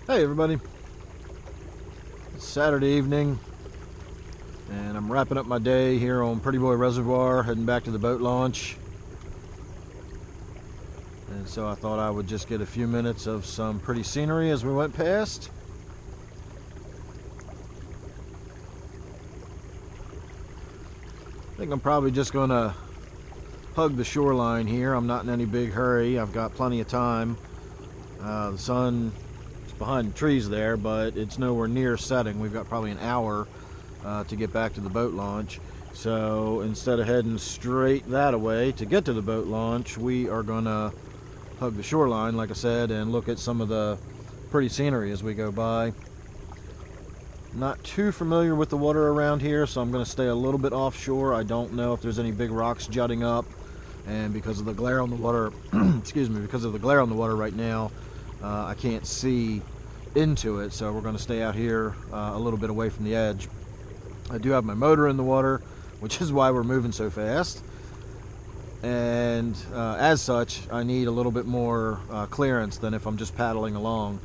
Hey everybody, it's Saturday evening and I'm wrapping up my day here on Prettyboy Reservoir, heading back to the boat launch. And so I thought I would just get a few minutes of some pretty scenery as we went past. I think I'm probably just going to hug the shoreline here. I'm not in any big hurry. I've got plenty of time. The sun is behind the trees there, but it's nowhere near setting. We've got probably an hour to get back to the boat launch. So instead of heading straight that way to get to the boat launch, we are going to hug the shoreline, like I said, and look at some of the pretty scenery as we go by. Not too familiar with the water around here, so I'm going to stay a little bit offshore. I don't know if there's any big rocks jutting up, and because of the glare on the water, excuse me, because of the glare on the water right now, I can't see into it, so we're going to stay out here a little bit away from the edge. I do have my motor in the water, which is why we're moving so fast, and as such I need a little bit more clearance than if I'm just paddling along.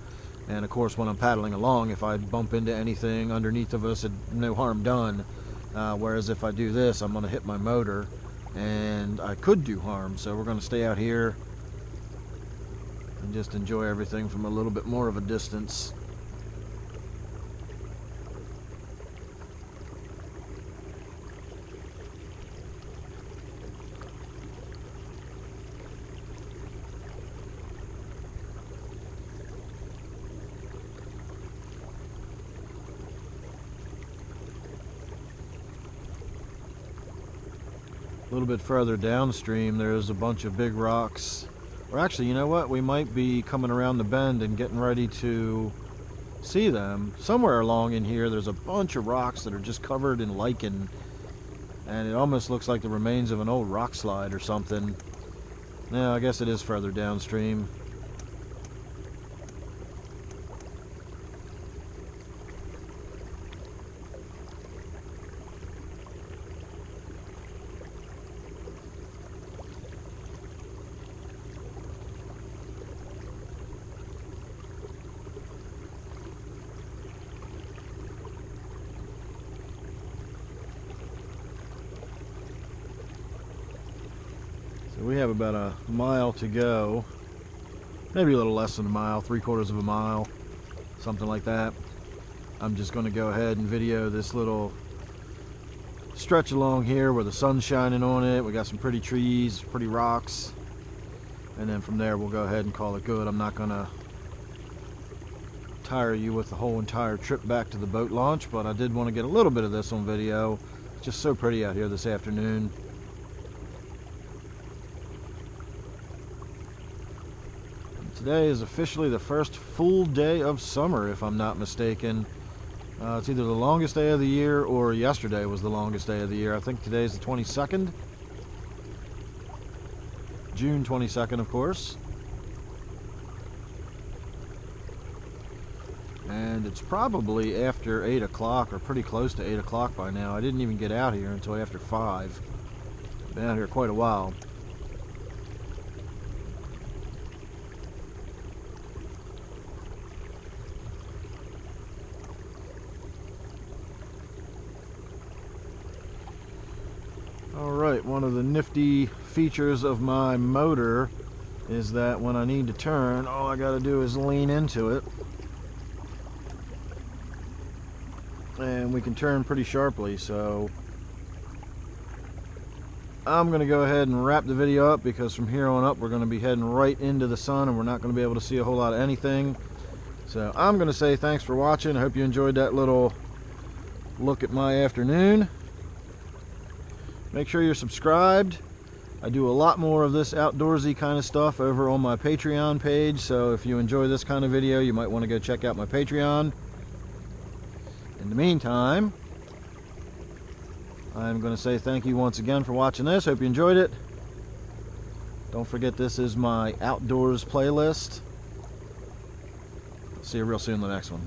And of course when I'm paddling along, if I bump into anything underneath of us, no harm done, whereas if I do this, I'm going to hit my motor and I could do harm. So we're going to stay out here and just enjoy everything from a little bit more of a distance. A little bit further downstream there's a bunch of big rocks, or actually, you know what, we might be coming around the bend and getting ready to see them. Somewhere along in here there's a bunch of rocks that are just covered in lichen, and it almost looks like the remains of an old rock slide or something. No, I guess it is further downstream. We have about a mile to go, maybe a little less than a mile, 3/4 of a mile, something like that. I'm just going to go ahead and video this little stretch along here where the sun's shining on it. We got some pretty trees, pretty rocks, and then from there we'll go ahead and call it good. I'm not going to tire you with the whole entire trip back to the boat launch, but I did want to get a little bit of this on video. It's just so pretty out here this afternoon. Today is officially the first full day of summer, if I'm not mistaken. It's either the longest day of the year or yesterday was the longest day of the year. I think today is the 22nd. June 22nd, of course. And it's probably after 8 o'clock, or pretty close to 8 o'clock by now. I didn't even get out here until after 5. Been out here quite a while. Alright, one of the nifty features of my motor is that when I need to turn, all I gotta do is lean into it and we can turn pretty sharply. So I'm gonna go ahead and wrap the video up, because from here on up we're gonna be heading right into the sun and we're not gonna be able to see a whole lot of anything. So I'm gonna say thanks for watching. I hope you enjoyed that little look at my afternoon. Make sure you're subscribed. I do a lot more of this outdoorsy kind of stuff over on my Patreon page, so if you enjoy this kind of video, you might want to go check out my Patreon. In the meantime, I'm going to say thank you once again for watching this. Hope you enjoyed it. Don't forget, this is my outdoors playlist. See you real soon in the next one.